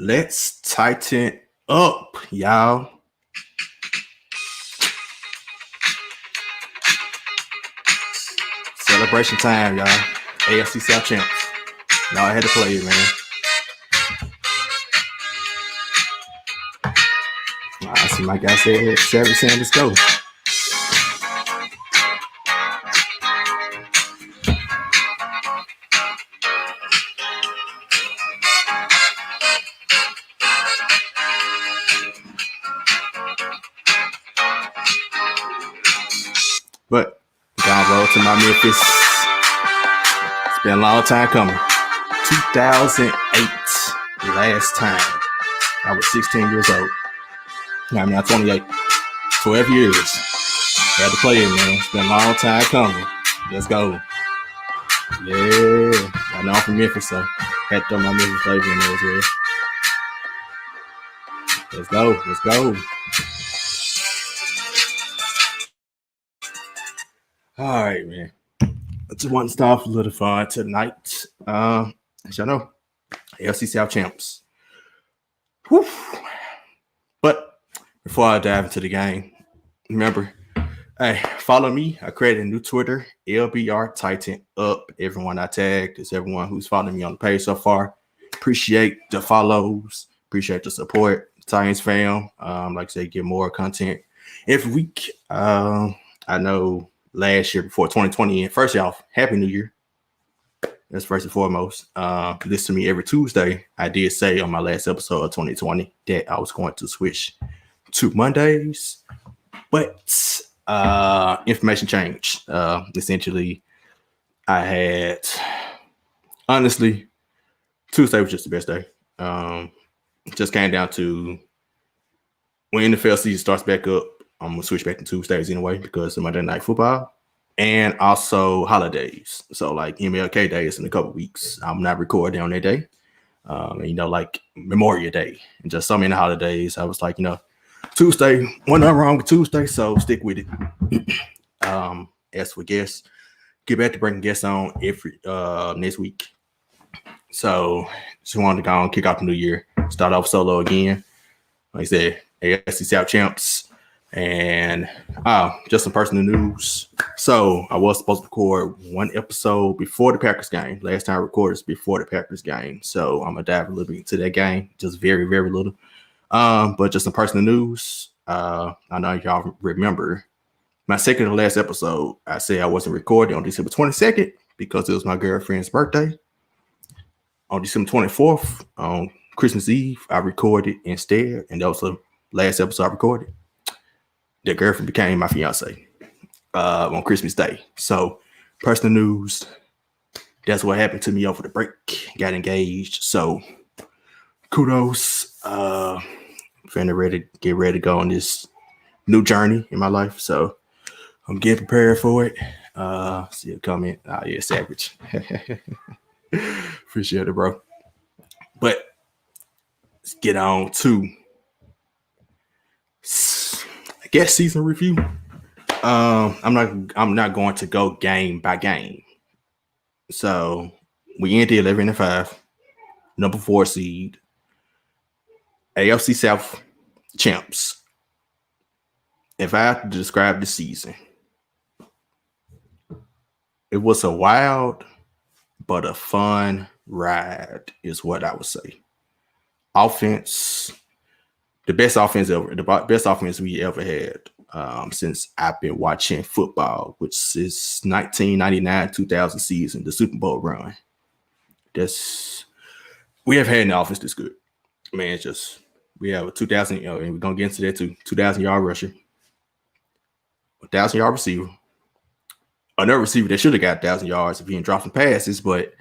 Let's tighten up, y'all. Celebration time, y'all. AFC South champs. Y'all had to play it, man. I see my guy said, Sarah Sanders, go. But down road to my Memphis. It's been a long time coming. 2008, last time. I was 16 years old. I'm now 28. 12 years. Had to play it, man. It's been a long time coming. Let's go. Yeah. I know I'm from Memphis, so had to throw my Memphis flavor in there as well. Let's go. Let's go. All right, man. I just want to start off a little fun tonight. As y'all know, AFC South champs. Whew. But before I dive into the game, remember, hey, follow me. I created a new Twitter, LBR Titan Up. Everyone I tagged is everyone who's following me on the page so far. Appreciate the follows. Appreciate the support. Titans fam. Like I say, get more content every week. I know last year before 2020. And first off, Happy New Year. That's first and foremost. Listen to me every Tuesday. I did say on my last episode of 2020 that I was going to switch to Mondays, but information changed. Essentially, I had honestly Tuesday was just the best day. Just came down to when NFL season starts back up. I'm gonna switch back to Tuesdays anyway because of Monday Night Football and also holidays. So like MLK days in a couple weeks, I'm not recording on that day. And, like Memorial Day and just so many holidays. I was like, Tuesday, one not wrong with Tuesday, so stick with it. As for guests, get back to bringing guests on every next week. So just wanted to go and kick off the new year, start off solo again. Like I said, AFC South champs. And just some personal news. So I was supposed to record one episode before the Packers game. Last time I recorded was before the Packers game. So I'm gonna dive a little bit into that game, just very, very little. But just some personal news. I know y'all remember my second to last episode. I said I wasn't recording on December 22nd because it was my girlfriend's birthday. On December 24th, on Christmas Eve, I recorded instead, and that was the last episode I recorded. The girlfriend became my fiance on Christmas Day. So, personal news, that's what happened to me over the break. Got engaged. So, kudos. Get ready to go on this new journey in my life. So, I'm getting prepared for it. See a comment. Yeah, savage. Appreciate it, bro. But let's get on to guest season review. I'm not going to go game by game. So we ended 11-5, number 4 seed, AFC South champs. If I have to describe the season, it was a wild but a fun ride, is what I would say. Offense. The best offense we ever had since I've been watching football, which is 1999-2000 season, the Super Bowl run. We have had an offense this good. Man, we have a 2,000, and we're going to get into that too, 2,000-yard rusher, 1,000-yard receiver, another receiver that should have got 1,000 yards if he didn't drop some passes, but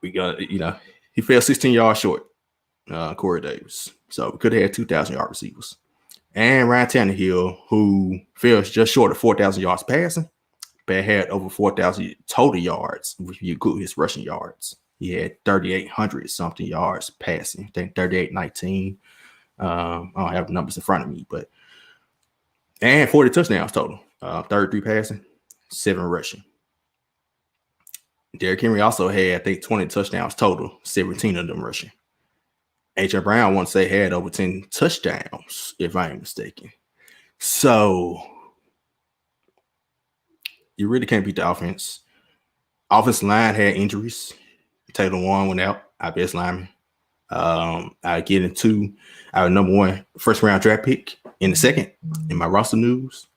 we got, he fell 16 yards short, Corey Davis. So we could have had 2,000-yard receivers. And Ryan Tannehill, who fell just short of 4,000 yards passing, but had over 4,000 total yards if you include his rushing yards. He had 3,800 something yards passing. I think 3,819. I don't have the numbers in front of me, and 40 touchdowns total. 33 passing, 7 rushing. Derrick Henry also had, I think, 20 touchdowns total, 17 of them rushing. A.J. Brown once they had over 10 touchdowns, if I ain't mistaken. So you really can't beat the offense. Offensive line had injuries. Taylor Warren went out, our best lineman. I get into our number 1 first round draft pick in the second in my roster news.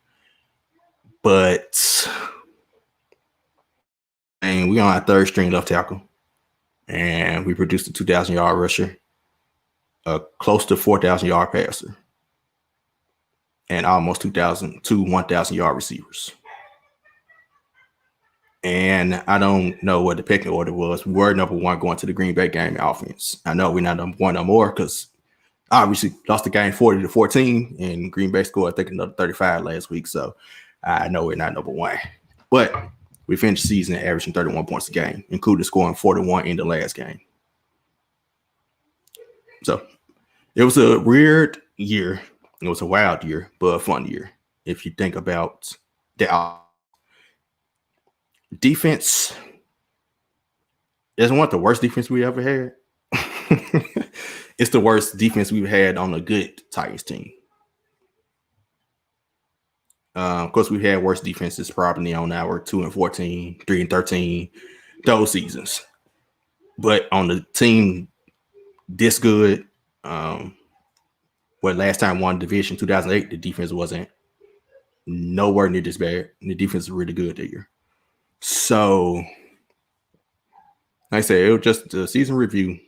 But and we on our 3rd string left tackle. And we produced a 2,000-yard rusher, a close to 4,000-yard passer, and almost 1,000-yard receivers. And I don't know what the pecking order was. We were number 1 going to the Green Bay game in offense. I know we're not number 1 no more because obviously lost the game 40-14, and Green Bay scored, I think, another 35 last week. So I know we're not number 1. But we finished the season averaging 31 points a game, including scoring 41 in the last game. So it was a weird year. It was a wild year, but a fun year. If you think about the defense, isn't one of the worst defense we ever had. It's the worst defense we've had on a good Titans team. Of course, we've had worse defenses probably on our 2-14, 3-13, those seasons. But on the team this good, last time won division 2008, the defense wasn't nowhere near this bad. The defense is really good that year. So, like I said, it was just the season review.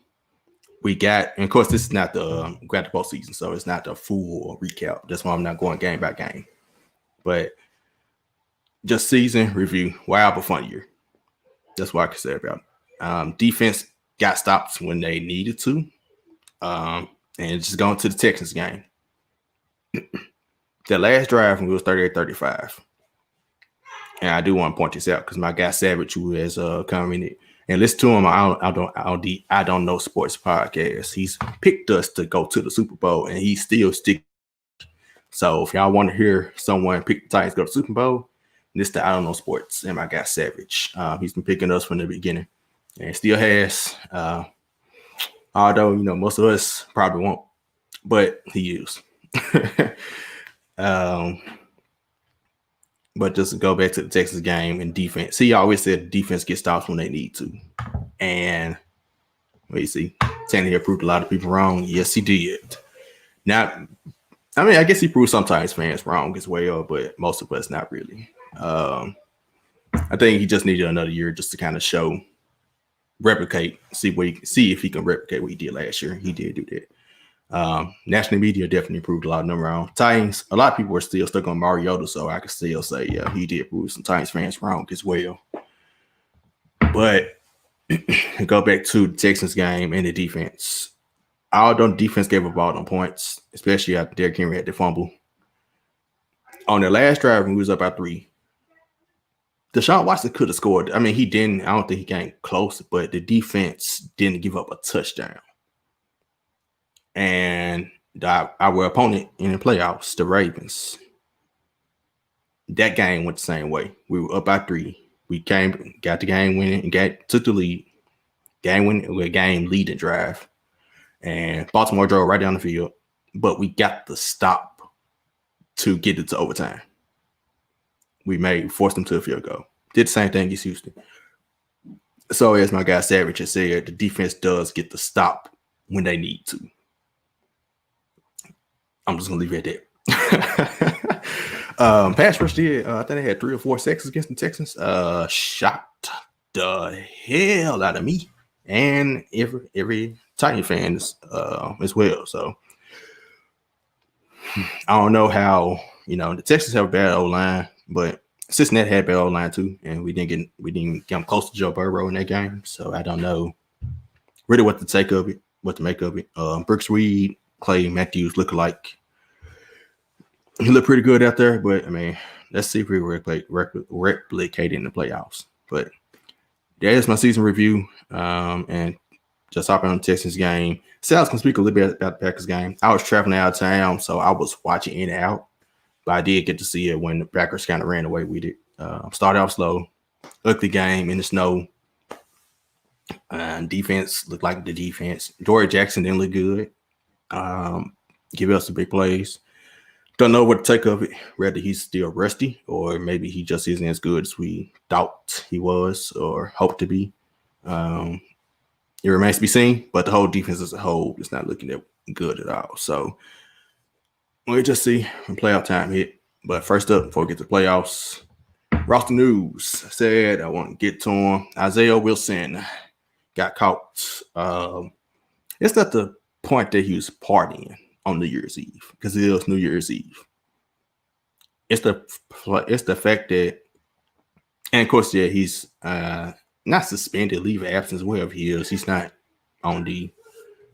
We got, and of course, this is not the postseason, so it's not the full recap. That's why I'm not going game by game. But just season review, wild but fun year. That's what I can say about it. Defense got stops when they needed to. And just going to the Texans game. The last drive when we was 38-35. And I do want to point this out because my guy Savage, who has commented, and listen to him, I don't know sports podcast. He's picked us to go to the Super Bowl, and he's still sticking. So if y'all want to hear someone pick the Titans to go to the Super Bowl, this the I don't know sports, and my guy Savage. He's been picking us from the beginning, and still has. Although most of us probably won't, but he is. But just to go back to the Texas game and defense, he always said defense gets stops when they need to. And you see, Tannehill proved a lot of people wrong. Yes, he did. Now, I mean, I guess he proved sometimes fans wrong as well, but most of us not really. I think he just needed another year just to kind of replicate, see if he can replicate what he did last year. He did do that. National media definitely proved a lot of them wrong. Titans, a lot of people are still stuck on Mariota, so I can still say, yeah, he did prove some Titans fans wrong as well. But go back to the Texans game and the defense. Although the defense gave up all them points, especially after Derrick Henry had the fumble. On the last drive, when we was up by 3, Deshaun Watson could have scored. I mean, he didn't. I don't think he came close, but the defense didn't give up a touchdown. And our opponent in the playoffs, the Ravens, that game went the same way. We were up by 3. We got the game winning, and took the lead. Game leading drive. And Baltimore drove right down the field, but we got the stop to get it to overtime. We forced them to a field goal. Did the same thing against Houston. So as my guy Savage has said, the defense does get the stop when they need to. I'm just gonna leave it at that. Pass rush did. I think they had 3 or 4 sacks against the Texans. Shocked the hell out of me and every Titan fan as well. So I don't know how the Texans have a bad O line, but Cincinnati had a bad O line too, and we didn't get them close to Joe Burrow in that game. So I don't know really what to make of it. Brooks Reed, Clay Matthews look alike. He looked pretty good out there, but I mean, let's see if we replicate in the playoffs. But that is my season review. And just hopping on the Texans game. Sales can speak a little bit about the Packers game. I was traveling out of town, so I was watching in and out, but I did get to see it when the Packers kind of ran away with it. Started off slow, ugly game in the snow. Defense looked like the defense. Dory Jackson didn't look good. Give us the big plays. Don't know what to take of it. Whether he's still rusty or maybe he just isn't as good as we thought he was or hoped to be. It remains to be seen, but the whole defense as a whole is not looking that good at all. So we'll just see when playoff time hit. But first up, before we get to playoffs, roster news. I said I want to get to him. Isaiah Wilson got caught. It's not the point that he was partying on New Year's Eve because it was New Year's Eve. It's the fact that, and of course, yeah, he's not suspended, leave of absence, wherever he is. He's not on the,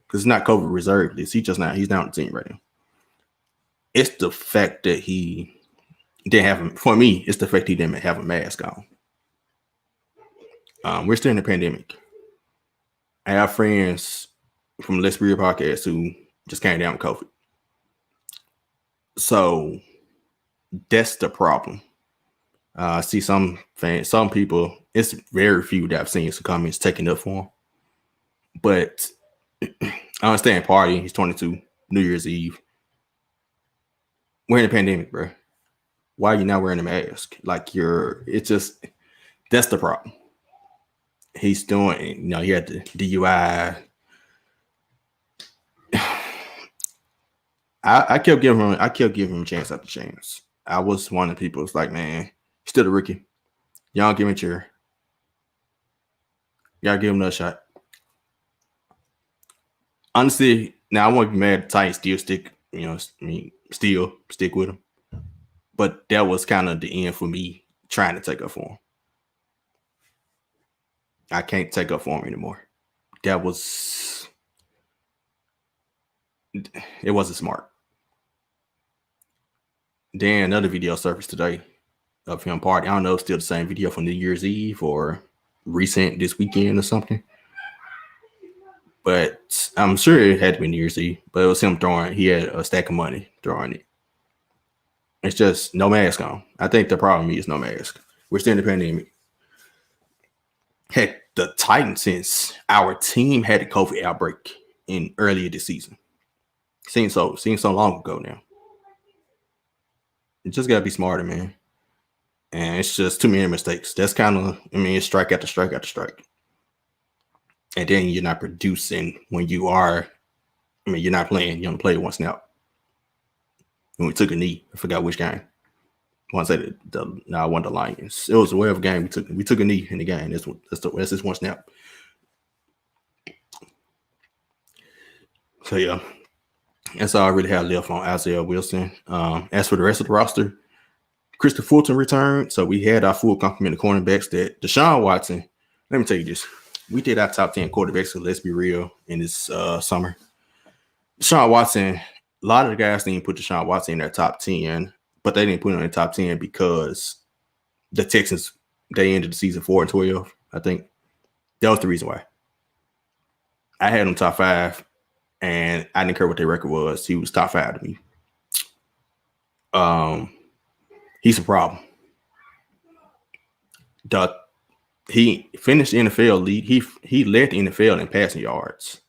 because it's not COVID reserve list. He's not on the team right now. It's the fact that he didn't have, for me, it's the fact he didn't have a mask on. We're still in the pandemic. I have friends from Let's Be Real podcast who just came down with COVID. So that's the problem. I see some fans, some people, it's very few that I've seen some comments taking up for him. But I understand partying. He's 22, New Year's Eve. We're in a pandemic, bro. Why are you not wearing a mask? Like it's just, that's the problem. He's doing, he had the DUI. I kept giving him a chance after chance. I was one of the people who's like, man, he's still a rookie. Y'all give him a chair. Y'all give him another shot. Honestly, now I won't be mad at the Titans still stick, still stick with him. But that was kind of the end for me trying to take up for him. I can't take up for him anymore. It wasn't smart. Then another video surfaced today of him partying. I don't know if it's still the same video from New Year's Eve or recent this weekend or something. But I'm sure it had to be New Year's Eve. But it was him he had a stack of money throwing it. It's just no mask on. I think the problem is no mask. We're still in the pandemic. Heck, the Titans, since our team had a COVID outbreak earlier this season. Seems so long ago now. You just gotta be smarter, man. And it's just too many mistakes. That's kind of, it's strike after strike after strike. And then you're not producing when you are, you're not playing. You only played one snap. When we took a knee, I forgot which game. Once I said I won the Lions. It was a whatever game we took a knee in the game. That's just one snap. So yeah. That's all I really have left on Isaiah Wilson. As for the rest of the roster, Christopher Fulton returned. So we had our full complement of cornerbacks. That Deshaun Watson, let me tell you this. We did our top 10 quarterbacks, so let's be real, in this summer. Deshaun Watson, a lot of the guys didn't put Deshaun Watson in their top 10, but they didn't put him in the top 10 because the Texans, they ended the season 4-12, I think. That was the reason why. I had him top 5. And I didn't care what their record was. He was top 5 to me. He's a problem. He finished the NFL lead. He led the NFL in passing yards.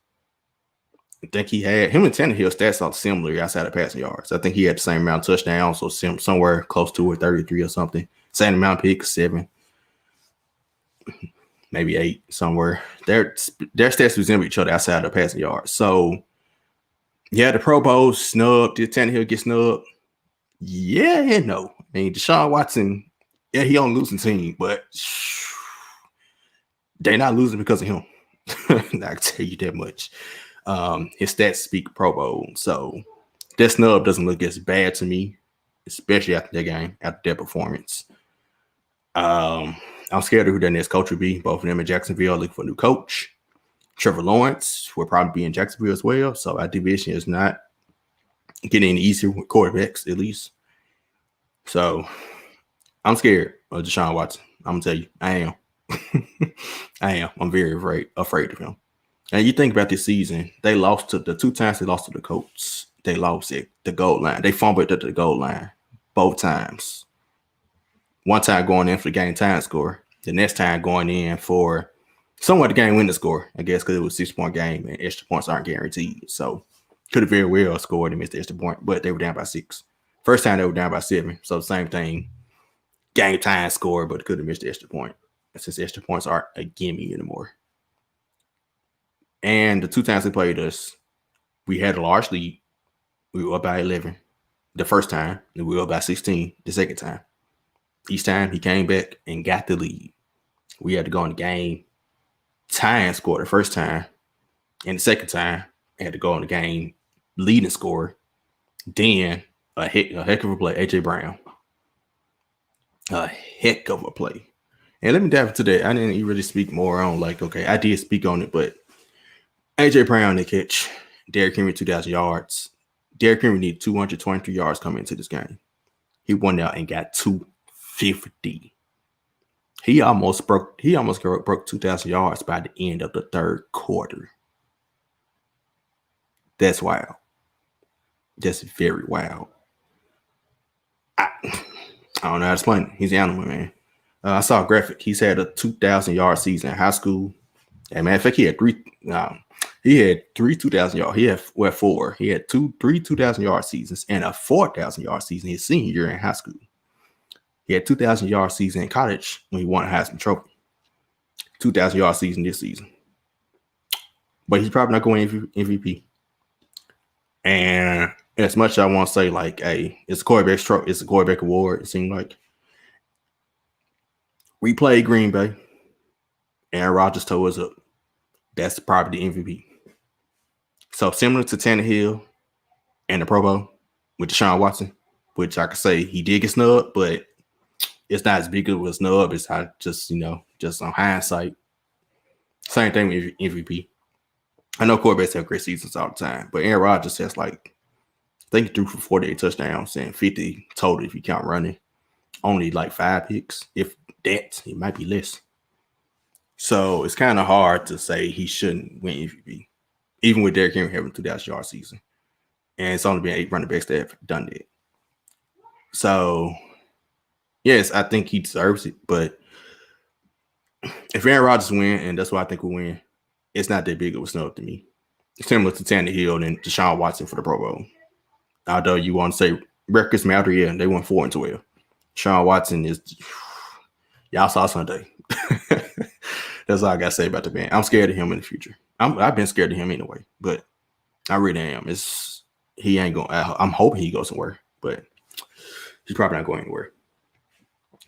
I think he had him and Tannehill stats are similar outside of passing yards. I think he had the same amount of touchdowns, so somewhere close to or 33 or something. Same amount of picks, 7, maybe 8 somewhere. Their stats resemble each other outside of passing yards. So yeah, the Pro Bowl snubbed. Did Tannehill get snubbed? Yeah and no. Deshaun Watson, yeah, he on losing team, but they're not losing because of him. I can tell you that much. His stats speak Pro Bowl. So that snub doesn't look as bad to me, especially after that game, after that performance. I'm scared of who their next coach will be. Both of them in Jacksonville looking for a new coach. Trevor Lawrence will probably be in Jacksonville as well. So our division is not getting any easier with quarterbacks, at least. So I'm scared of Deshaun Watson. I'm going to tell you, I am. I am. I'm very afraid of him. And you think about this season, they lost to the 2 times they lost to the Colts. They lost at the goal line. They fumbled at the goal line both times. One time going in for the game time score. The next time going in for somewhat the game winning score, I guess, because it was a 6-point game and extra points aren't guaranteed. So could have very well scored and missed the extra point, but they were down by 6. First time they were down by 7. So same thing. Game time score, but could have missed the extra point. Since extra points aren't a gimme anymore. And the 2 times they played us, we had a large lead. We were up by 11 the first time, and we were up by 16 the second time. Each time he came back and got the lead. We had to go in the game time score the first time, and the second time had to go in the game leading score. Then a heck of a play, AJ Brown. A heck of a play. And let me dive into that. I didn't really speak more on I did speak on it, but AJ Brown the catch. Derrick Henry 2,000 yards. Derrick Henry needed 223 yards coming into this game. He won out and got 250. He almost broke 2,000 yards by the end of the third quarter. That's wild. That's very wild. I don't know how to explain it. He's an animal, man. I saw a graphic. He's had a 2,000-yard season in high school. And matter of fact, he had three 2,000 yards. He had 4. He had three 2,000-yard seasons and a 4,000-yard season his senior year in high school. He had 2,000-yard season in college when he won a Heisman Trophy. 2,000-yard season this season. But he's probably not going MVP. And as much as I want to say, it's a quarterback's trophy, it's a quarterback award, it seemed like. We played Green Bay. Aaron Rodgers tore us up. That's probably the MVP. So similar to Tannehill and the Pro Bowl with Deshaun Watson, which I could say he did get snubbed, but it's not as big of a snub. It's just on hindsight. Same thing with MVP. I know quarterbacks have great seasons all the time, but Aaron Rodgers has I think he threw for 48 touchdowns and 50 total if you count running. Only 5 picks. If that, it might be less. So it's kind of hard to say he shouldn't win MVP, even with Derrick Henry having a 2,000-yard season. And it's only been 8 running backs that have done that. So, yes, I think he deserves it. But if Aaron Rodgers win, and that's what I think will win, it's not that big of a snub to me. It's similar to Tannehill and Deshaun Watson for the Pro Bowl. Although you want to say records matter, yeah, they went 4-12. Deshaun Watson is y'all saw Sunday. That's all I gotta say about the man. I'm scared of him in the future. I've been scared of him anyway, but I really am. He ain't going. I'm hoping he goes somewhere, but he's probably not going anywhere.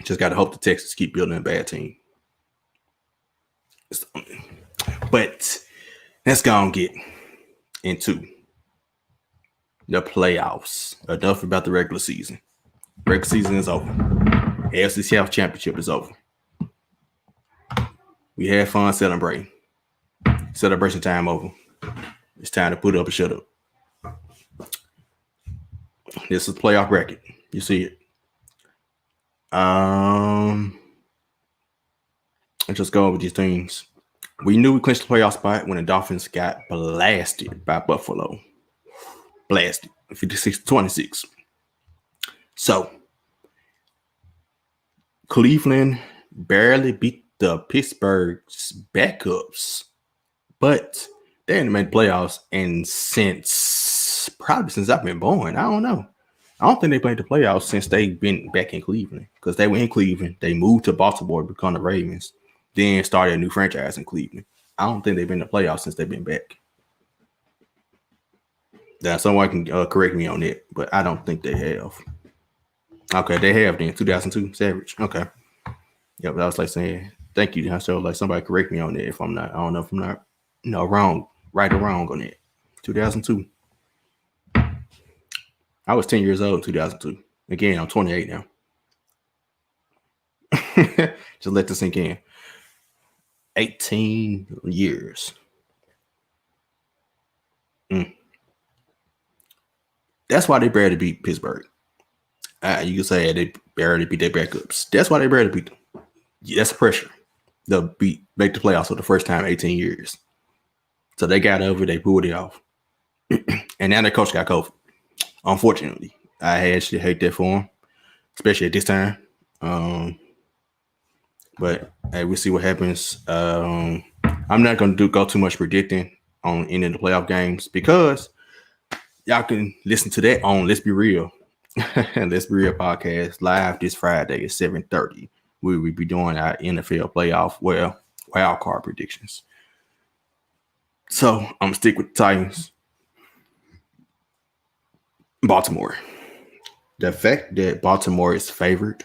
Just gotta hope the Texans keep building a bad team. But let's go and get into the playoffs. Enough about the regular season. Regular season is over. AFC South Championship is over. We had fun celebrating. Celebration time over. It's time to put up or shut up. This is playoff bracket. You see it. Let's just go over these things. We knew we clinched the playoff spot when the Dolphins got blasted by Buffalo. Blasted. 56-26. So, Cleveland barely beat the Pittsburgh's backups, but they didn't make playoffs. And probably since I've been born, I don't know. I don't think they played the playoffs since they've been back in Cleveland, because they were in Cleveland. They moved to Baltimore to become the Ravens, then started a new franchise in Cleveland. I don't think they've been in the playoffs since they've been back. Now, someone can correct me on that, but I don't think they have. Okay, they have then. 2002, Savage. Okay. Yep, I was saying, thank you. So somebody correct me on that if I'm not. I don't know if I'm not, wrong, right or wrong on that. 2002. I was 10 years old in 2002. Again, I'm 28 now. Just let this sink in. 18 years. That's why they barely beat Pittsburgh. You can say they barely beat their backups. That's why they barely beat them. Yeah, that's pressure. They'll make the playoffs for the first time in 18 years. So they got over, they pulled it off. And now their coach got COVID. Unfortunately, I actually hate that for him, especially at this time. But hey, we'll see what happens. I'm not going to go too much predicting on any of the playoff games because y'all can listen to that on Let's Be Real. Let's Be Real podcast live this Friday at 7:30. We will be doing our NFL playoff, wild card predictions. So I'm going to stick with the Titans. Baltimore. The fact that Baltimore is favored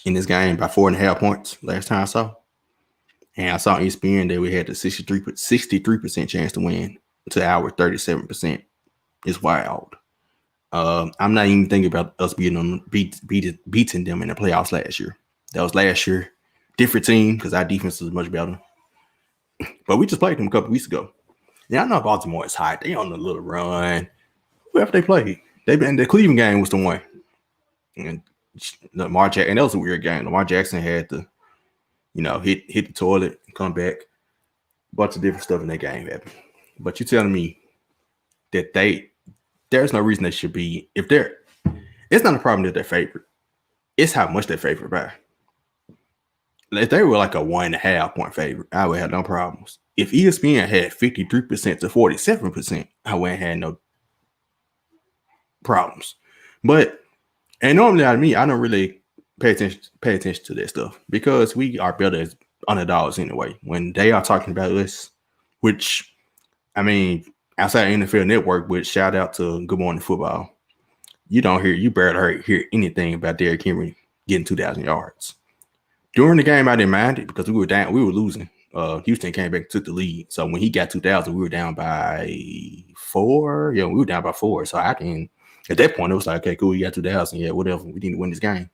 in this game by 4.5 points last time I saw. And I saw ESPN that we had the 63% chance to win to our 37%. It's wild. I'm not even thinking about us beating them in the playoffs last year. That was last year. Different team because our defense was much better. But we just played them a couple weeks ago. Yeah, I know Baltimore is hot. They on a little run. Whoever they played, the Cleveland game was the one. And Lamar Jackson, and that was a weird game. Lamar Jackson had to, hit the toilet and come back. A bunch of different stuff in that game happened. But you're telling me that there's no reason they should be, it's not a problem that they're favored. It's how much they're favored by. If they were like a 1.5 point favorite, I would have no problems. If ESPN had 53% to 47%, I wouldn't have no problems. And normally I don't really pay attention to that stuff because we are better as underdogs anyway. When they are talking about us, which, I mean, outside NFL Network, which shout out to Good Morning Football, you barely hear anything about Derrick Henry getting 2,000 yards. During the game, I didn't mind it because we were losing. Houston came back and took the lead. So when he got 2,000, we were down by 4. Yeah, we were down by 4. So at that point, it was like, okay, cool, you got 2,000. Yeah, whatever. We need to win this game.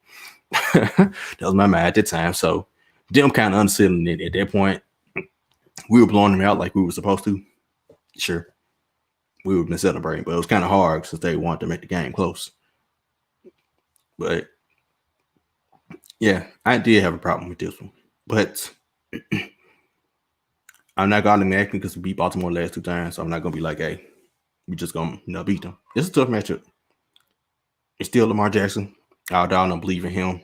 That was my mind at that time. So them kind of unsettling it at that point. We were blowing them out like we were supposed to. Sure. We would have been celebrating, but it was kind of hard since they wanted to make the game close. But yeah, I did have a problem with this one. But I'm not going to automatically because we beat Baltimore the last 2 times. So I'm not going to be like, hey, we just going to beat them. It's a tough matchup. It's still Lamar Jackson. I don't believe in him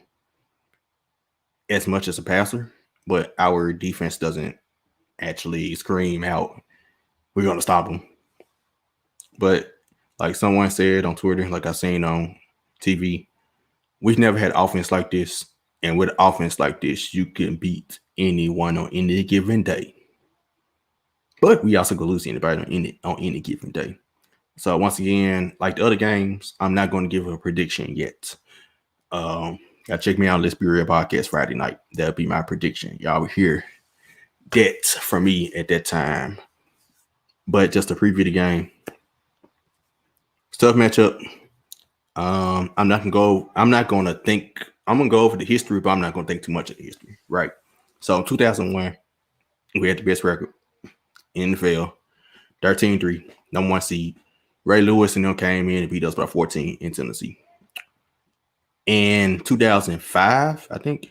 as much as a passer, but our defense doesn't actually scream out, we're going to stop him. But like someone said on Twitter, like I seen on TV, we've never had offense like this. And with offense like this, you can beat anyone on any given day. But we also go lose anybody on any given day. So once again, like the other games, I'm not going to give a prediction yet. Check me out. Let's Be Real podcast Friday night. That'll be my prediction. Y'all will hear that from me at that time. But just to preview the game, tough matchup. I'm going to go over the history, but I'm not going to think too much of the history, right? So in 2001, we had the best record in the NFL, 13-3, number 1 seed. Ray Lewis and them came in and beat us by 14 in Tennessee. In 2005, I think,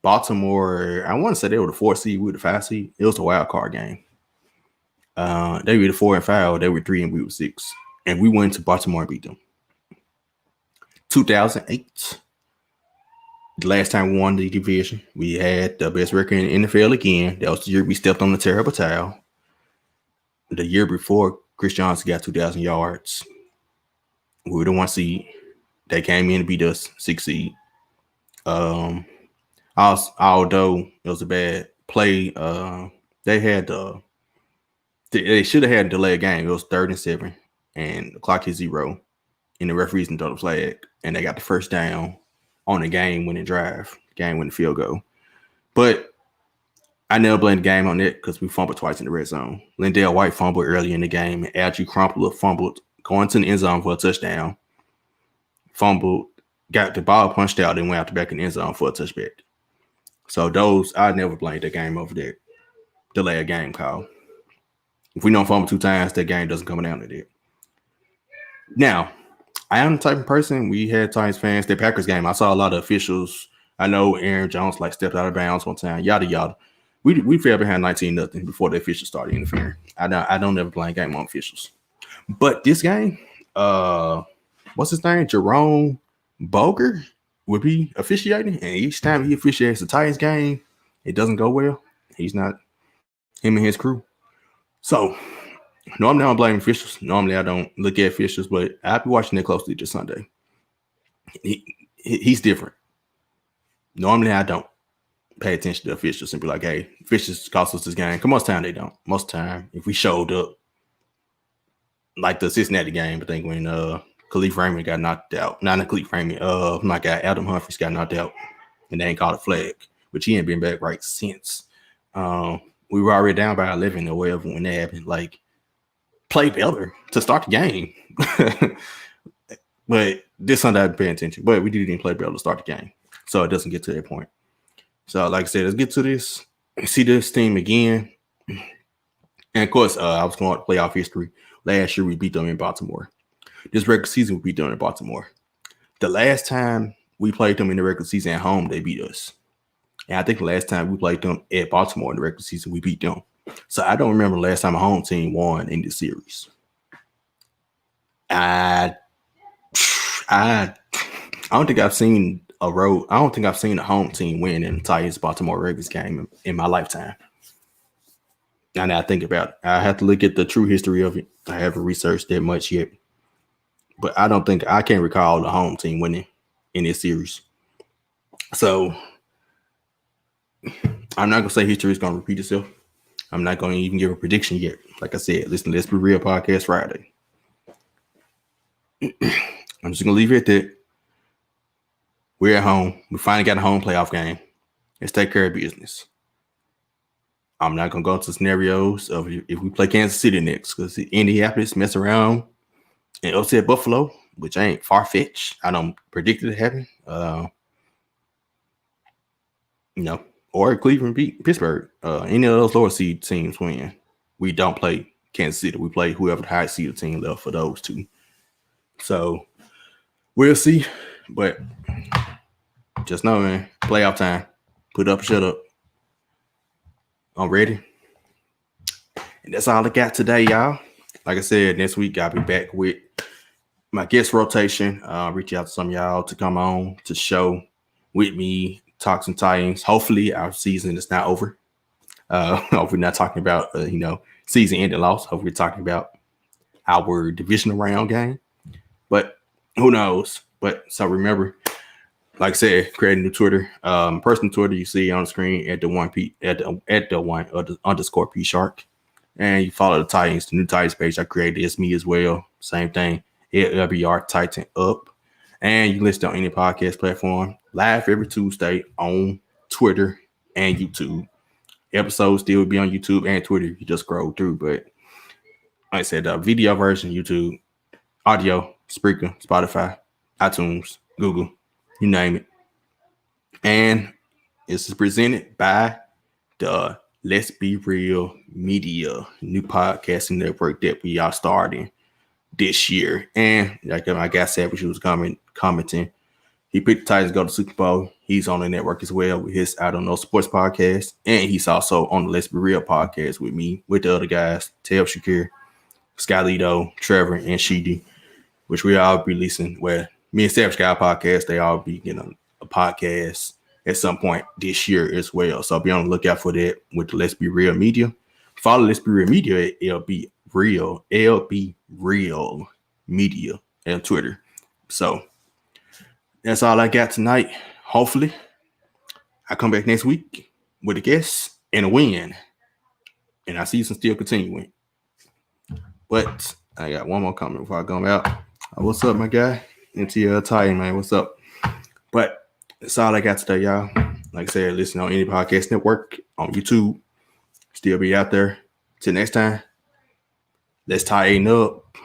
Baltimore, I want to say they were the 4 seed, we were the 5 seed. It was a wild card game. They were the 4 and 5, they were 3 and we were 6. And we went to Baltimore and beat them. 2008, the last time we won the division, we had the best record in the NFL again. That was the year we stepped on the terrible towel. The year before, Chris Johnson got 2,000 yards. We were the 1 seed. They came in and beat us 6 seed. Although it was a bad play, they should have had a delayed game. It was 3rd and 7, and the clock hit 0. And the referees didn't throw the flag, and they got the first down on the game-winning drive, game-winning field goal. But I never blamed the game on it because we fumbled twice in the red zone. Lindell White fumbled early in the game, and Algie Crumpler fumbled going to the end zone for a touchdown. Fumbled, got the ball punched out, and went out the back in the end zone for a touchback. So I never blamed the game over that delay a game call. If we don't fumble 2 times, that game doesn't come down to that. Now, I am the type of person, we had Titans fans, the Packers game, I saw a lot of officials. I know Aaron Jones stepped out of bounds one time, yada, yada. We fell behind 19-0 before the officials started interfering. I don't ever blame game on officials. But this game, what's his name? Jerome Boger would be officiating. And each time he officiates the Titans game, it doesn't go well. He's not him and his crew. So normally I don't blame officials. Normally I don't look at officials, but I'll be watching it closely this Sunday. He's different. Normally I don't pay attention to officials and be like, hey, officials cost us this game. Come most time they don't. Most time, if we showed up, like the Cincinnati game, I think when Khalif Raymond got knocked out. Not Khalif Raymond, my guy Adam Humphries got knocked out, and they ain't called a flag, which he ain't been back right since. We were already down by 11 or whatever when that happened. Like, play better to start the game. But this Sunday I didn't pay attention. But we didn't play better to start the game, so it doesn't get to that point. So, like I said, let's get to this. See this team again. And of course, I was going to playoff history. Last year, we beat them in Baltimore. This regular season, we beat them in Baltimore. The last time we played them in the regular season at home, they beat us. And I think the last time we played them at Baltimore in the regular season, we beat them. So I don't remember the last time a home team won in this series. I don't think I've seen a home team win in the Titans Baltimore Ravens game in my lifetime. And I think about it, I have to look at the true history of it. I haven't researched that much yet, but I can't recall the home team winning in this series. So I'm not gonna say history is gonna repeat itself. I'm not gonna even give a prediction yet. Like I said, listen to Let's Be Real podcast Friday. I'm just gonna leave it at that. We're at home. We finally got a home playoff game. Let's take care of business. I'm not going to go into scenarios of if we play Kansas City next, because Indianapolis mess around and upset Buffalo, which ain't far-fetched. I don't predict it to happen. Or Cleveland beat Pittsburgh. Any of those lower seed teams win. We don't play Kansas City. We play whoever the high seed team left for those two. So we'll see. But just know, man, playoff time. Put up, shut up. I'm ready. And that's all I got today, y'all. Like I said, next week I'll be back with my guest rotation. Reach out to some of y'all to come on to show with me, talk some Titans. Hopefully our season is not over. Hopefully not talking about season ending loss. Hopefully we're talking about our divisional round game. But who knows? But so remember, like I said, create a new Twitter. Personal Twitter you see on the screen at the one _P Shark. And you follow the Titans, the new Titans page I created. It's me as well. Same thing. LBR Titan Up. And you listen on any podcast platform. Live every Tuesday on Twitter and YouTube. Episodes still will be on YouTube and Twitter if you just scroll through. But like I said, the video version, YouTube, audio, Spreaker, Spotify, iTunes, Google. You name it. And this is presented by the Let's Be Real Media, new podcasting network that we are starting this year. And like my guy said, when she was commenting, he picked the Titans to go to the Super Bowl. He's on the network as well with his I Don't Know Sports podcast. And he's also on the Let's Be Real podcast with me, with the other guys, Tab Shakir, Skylido, Trevor, and Sheedy, which we all be releasing where me and Savage Guy podcast, they all be getting a podcast at some point this year as well. So be on the lookout for that with the Let's Be Real Media. Follow Let's Be Real Media at LB Real Media and Twitter. So that's all I got tonight. Hopefully, I come back next week with a guest and a win. And our season still continuing. But I got one more comment before I go out. What's up, my guy? Into your Titan, man. What's up? But that's all I got today, y'all. Like I said, listen on any podcast network, on YouTube. Still be out there. Till next time, let's tighten up.